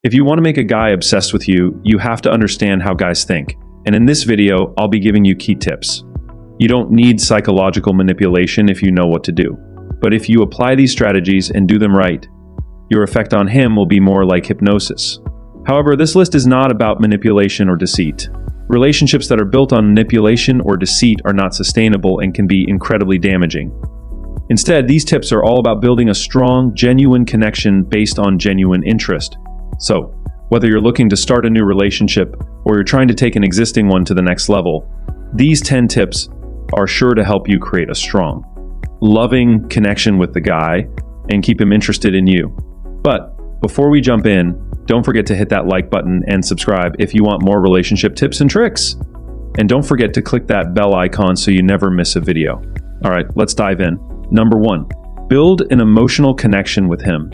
If you want to make a guy obsessed with you, you have to understand how guys think. And in this video, I'll be giving you key tips. You don't need psychological manipulation if you know what to do. But if you apply these strategies and do them right, your effect on him will be more like hypnosis. However, this list is not about manipulation or deceit. Relationships that are built on manipulation or deceit are not sustainable and can be incredibly damaging. Instead, these tips are all about building a strong, genuine connection based on genuine interest. So, whether you're looking to start a new relationship or you're trying to take an existing one to the next level, these 10 tips are sure to help you create a strong, loving connection with the guy and keep him interested in you. But before we jump in, don't forget to hit that like button and subscribe if you want more relationship tips and tricks. And don't forget to click that bell icon so you never miss a video. All right, let's dive in. Number 1, build an emotional connection with him.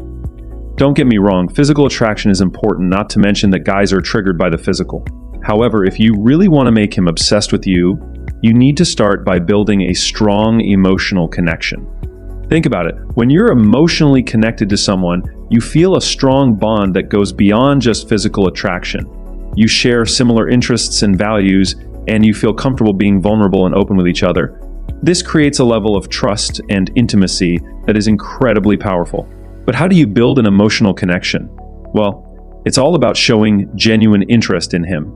Don't get me wrong, physical attraction is important, not to mention that guys are triggered by the physical. However, if you really want to make him obsessed with you, you need to start by building a strong emotional connection. Think about it. When you're emotionally connected to someone, you feel a strong bond that goes beyond just physical attraction. You share similar interests and values, and you feel comfortable being vulnerable and open with each other. This creates a level of trust and intimacy that is incredibly powerful. But how do you build an emotional connection? Well, it's all about showing genuine interest in him.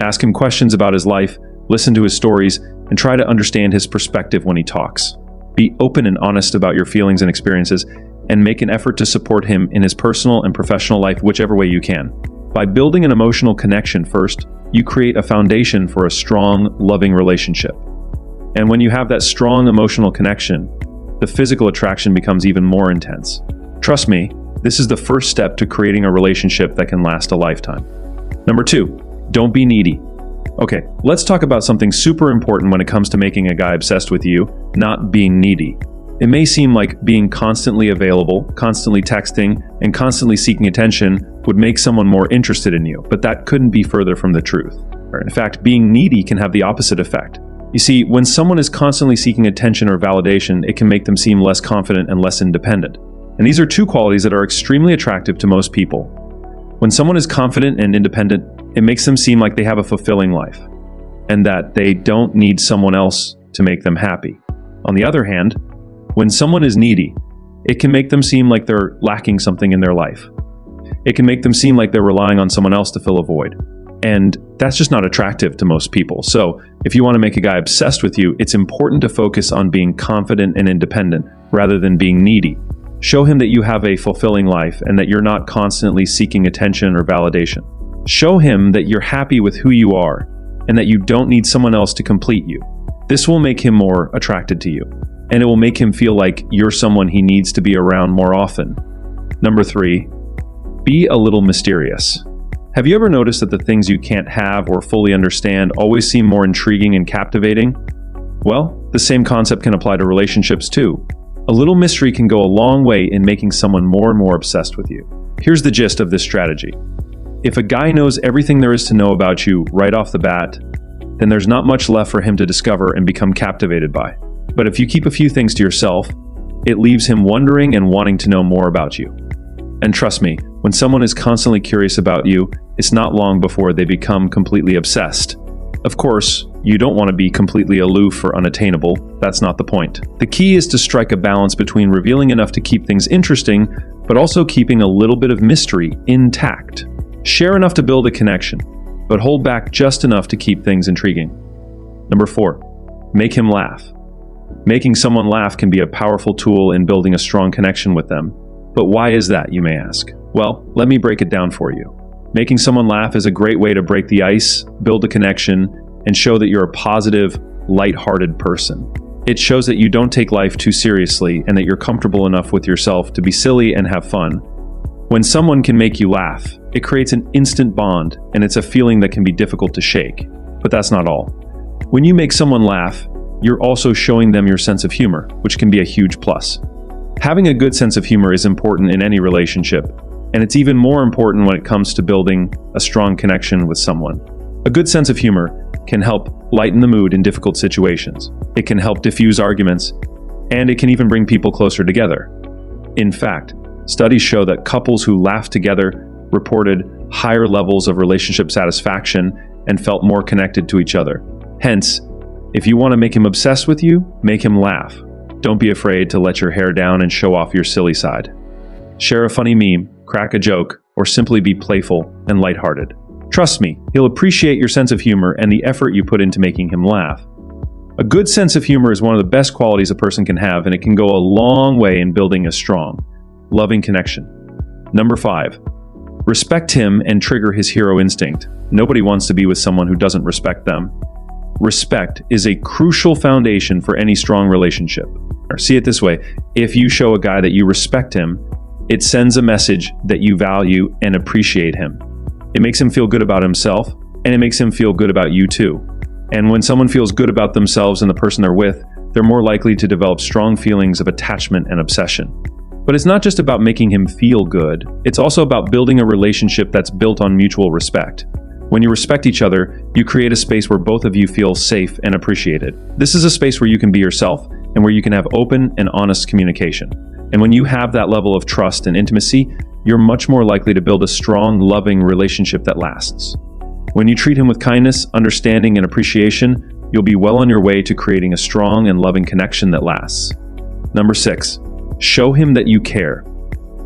Ask him questions about his life, listen to his stories, and try to understand his perspective when he talks. Be open and honest about your feelings and experiences, and make an effort to support him in his personal and professional life whichever way you can. By building an emotional connection first, you create a foundation for a strong, loving relationship. And when you have that strong emotional connection, the physical attraction becomes even more intense. Trust me, this is the first step to creating a relationship that can last a lifetime. Number 2, don't be needy. Okay, let's talk about something super important when it comes to making a guy obsessed with you, not being needy. It may seem like being constantly available, constantly texting, and constantly seeking attention would make someone more interested in you, but that couldn't be further from the truth. In fact, being needy can have the opposite effect. You see, when someone is constantly seeking attention or validation, it can make them seem less confident and less independent. And these are two qualities that are extremely attractive to most people. When someone is confident and independent, it makes them seem like they have a fulfilling life, and that they don't need someone else to make them happy. On the other hand, when someone is needy, it can make them seem like they're lacking something in their life. It can make them seem like they're relying on someone else to fill a void. And that's just not attractive to most people. So if you want to make a guy obsessed with you, it's important to focus on being confident and independent rather than being needy. Show him that you have a fulfilling life and that you're not constantly seeking attention or validation. Show him that you're happy with who you are and that you don't need someone else to complete you. This will make him more attracted to you, and it will make him feel like you're someone he needs to be around more often. Number 3, be a little mysterious. Have you ever noticed that the things you can't have or fully understand always seem more intriguing and captivating? Well, the same concept can apply to relationships too. A little mystery can go a long way in making someone more and more obsessed with you. Here's the gist of this strategy. If a guy knows everything there is to know about you right off the bat, then there's not much left for him to discover and become captivated by. But if you keep a few things to yourself, it leaves him wondering and wanting to know more about you. And trust me, when someone is constantly curious about you, it's not long before they become completely obsessed. Of course, you don't want to be completely aloof or unattainable. That's not the point. The key is to strike a balance between revealing enough to keep things interesting, but also keeping a little bit of mystery intact. Share enough to build a connection, but hold back just enough to keep things intriguing. Number 4, make him laugh. Making someone laugh can be a powerful tool in building a strong connection with them. But why is that, you may ask? Well, let me break it down for you. Making someone laugh is a great way to break the ice, build a connection, and show that you're a positive, light-hearted person. It shows that you don't take life too seriously and that you're comfortable enough with yourself to be silly and have fun. When someone can make you laugh, it creates an instant bond, and it's a feeling that can be difficult to shake. But that's not all. When you make someone laugh, you're also showing them your sense of humor, which can be a huge plus. Having a good sense of humor is important in any relationship, and it's even more important when it comes to building a strong connection with someone. A good sense of humor can help lighten the mood in difficult situations. It can help diffuse arguments, and it can even bring people closer together. In fact, studies show that couples who laugh together reported higher levels of relationship satisfaction and felt more connected to each other. Hence, if you want to make him obsessed with you, make him laugh. Don't be afraid to let your hair down and show off your silly side. Share a funny meme, crack a joke, or simply be playful and lighthearted. Trust me, he'll appreciate your sense of humor and the effort you put into making him laugh. A good sense of humor is one of the best qualities a person can have, and it can go a long way in building a strong, loving connection. Number 5, respect him and trigger his hero instinct. Nobody wants to be with someone who doesn't respect them. Respect is a crucial foundation for any strong relationship. Or see it this way, if you show a guy that you respect him, it sends a message that you value and appreciate him. It makes him feel good about himself, and it makes him feel good about you too. And when someone feels good about themselves and the person they're with, they're more likely to develop strong feelings of attachment and obsession. But it's not just about making him feel good, it's also about building a relationship that's built on mutual respect. When you respect each other, you create a space where both of you feel safe and appreciated. This is a space where you can be yourself and where you can have open and honest communication. And when you have that level of trust and intimacy, you're much more likely to build a strong, loving relationship that lasts. When you treat him with kindness, understanding, and appreciation, you'll be well on your way to creating a strong and loving connection that lasts. Number 6, show him that you care.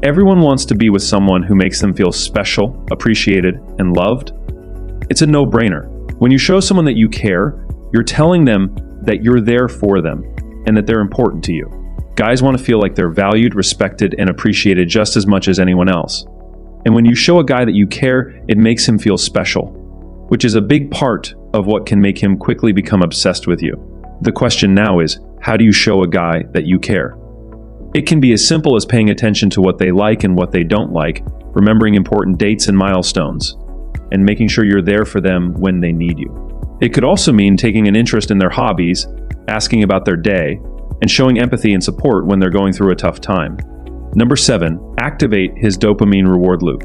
Everyone wants to be with someone who makes them feel special, appreciated, and loved. It's a no-brainer. When you show someone that you care, you're telling them that you're there for them and that they're important to you. Guys want to feel like they're valued, respected, and appreciated just as much as anyone else. And when you show a guy that you care, it makes him feel special, which is a big part of what can make him quickly become obsessed with you. The question now is, how do you show a guy that you care? It can be as simple as paying attention to what they like and what they don't like, remembering important dates and milestones, and making sure you're there for them when they need you. It could also mean taking an interest in their hobbies, asking about their day, and showing empathy and support when they're going through a tough time. Number 7, activate his dopamine reward loop.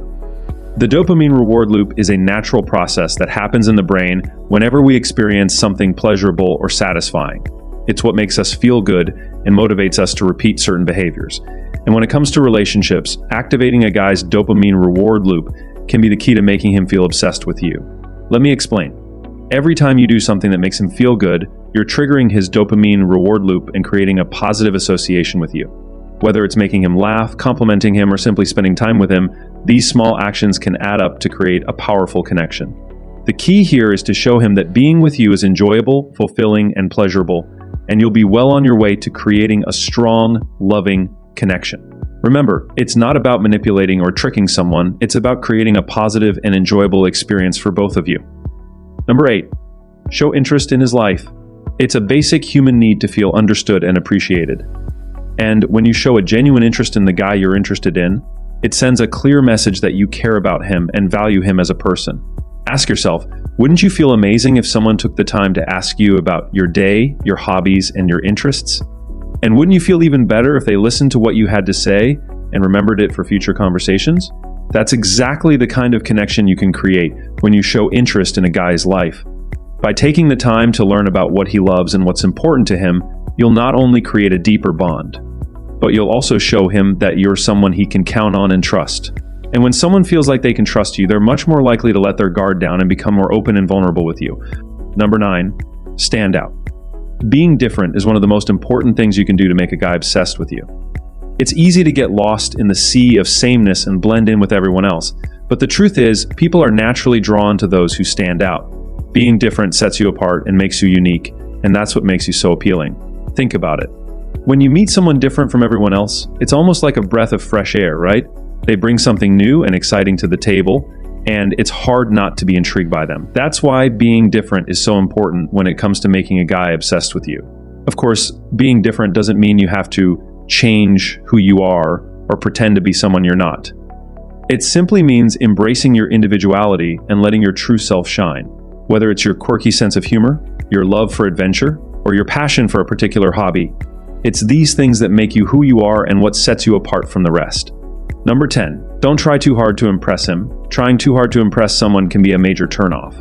The dopamine reward loop is a natural process that happens in the brain whenever we experience something pleasurable or satisfying. It's what makes us feel good and motivates us to repeat certain behaviors. And when it comes to relationships, activating a guy's dopamine reward loop can be the key to making him feel obsessed with you. Let me explain. Every time you do something that makes him feel good, you're triggering his dopamine reward loop and creating a positive association with you. Whether it's making him laugh, complimenting him, or simply spending time with him, these small actions can add up to create a powerful connection. The key here is to show him that being with you is enjoyable, fulfilling, and pleasurable, and you'll be well on your way to creating a strong, loving connection. Remember, it's not about manipulating or tricking someone, it's about creating a positive and enjoyable experience for both of you. Number 8, show interest in his life. It's a basic human need to feel understood and appreciated. And when you show a genuine interest in the guy you're interested in, it sends a clear message that you care about him and value him as a person. Ask yourself, wouldn't you feel amazing if someone took the time to ask you about your day, your hobbies, and your interests? And wouldn't you feel even better if they listened to what you had to say and remembered it for future conversations? That's exactly the kind of connection you can create when you show interest in a guy's life. By taking the time to learn about what he loves and what's important to him, you'll not only create a deeper bond, but you'll also show him that you're someone he can count on and trust. And when someone feels like they can trust you, they're much more likely to let their guard down and become more open and vulnerable with you. Number 9, stand out. Being different is one of the most important things you can do to make a guy obsessed with you. It's easy to get lost in the sea of sameness and blend in with everyone else. But the truth is, people are naturally drawn to those who stand out. Being different sets you apart and makes you unique, and that's what makes you so appealing. Think about it. When you meet someone different from everyone else, it's almost like a breath of fresh air, right? They bring something new and exciting to the table, and it's hard not to be intrigued by them. That's why being different is so important when it comes to making a guy obsessed with you. Of course, being different doesn't mean you have to change who you are or pretend to be someone you're not. It simply means embracing your individuality and letting your true self shine. Whether it's your quirky sense of humor, your love for adventure, or your passion for a particular hobby, it's these things that make you who you are and what sets you apart from the rest. Number 10, don't try too hard to impress him. Trying too hard to impress someone can be a major turnoff.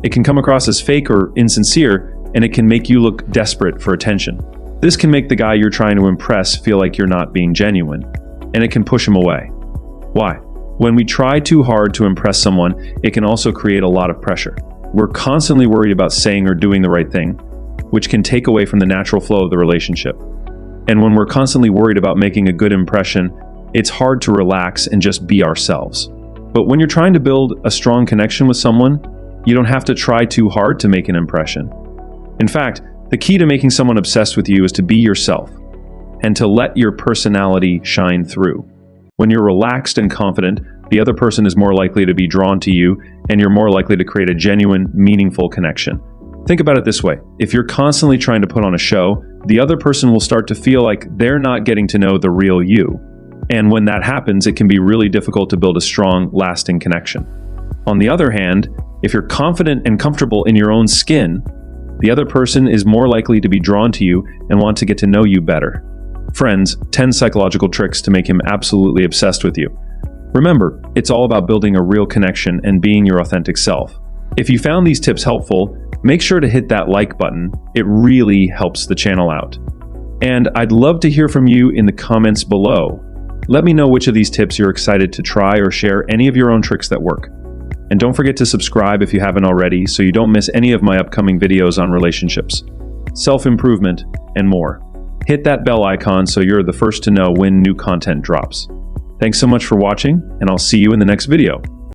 It can come across as fake or insincere, and it can make you look desperate for attention. This can make the guy you're trying to impress feel like you're not being genuine, and it can push him away. Why? When we try too hard to impress someone, it can also create a lot of pressure. We're constantly worried about saying or doing the right thing, which can take away from the natural flow of the relationship. And when we're constantly worried about making a good impression, it's hard to relax and just be ourselves. But when you're trying to build a strong connection with someone, you don't have to try too hard to make an impression. In fact, the key to making someone obsessed with you is to be yourself and to let your personality shine through. When you're relaxed and confident, the other person is more likely to be drawn to you, and you're more likely to create a genuine, meaningful connection. Think about it this way. If you're constantly trying to put on a show, the other person will start to feel like they're not getting to know the real you. And when that happens, it can be really difficult to build a strong, lasting connection. On the other hand, if you're confident and comfortable in your own skin, the other person is more likely to be drawn to you and want to get to know you better. Friends, 10 psychological tricks to make him absolutely obsessed with you. Remember, it's all about building a real connection and being your authentic self. If you found these tips helpful, make sure to hit that like button. It really helps the channel out. And I'd love to hear from you in the comments below. Let me know which of these tips you're excited to try, or share any of your own tricks that work. And don't forget to subscribe if you haven't already, so you don't miss any of my upcoming videos on relationships, self-improvement, and more. Hit that bell icon so you're the first to know when new content drops. Thanks so much for watching, and I'll see you in the next video.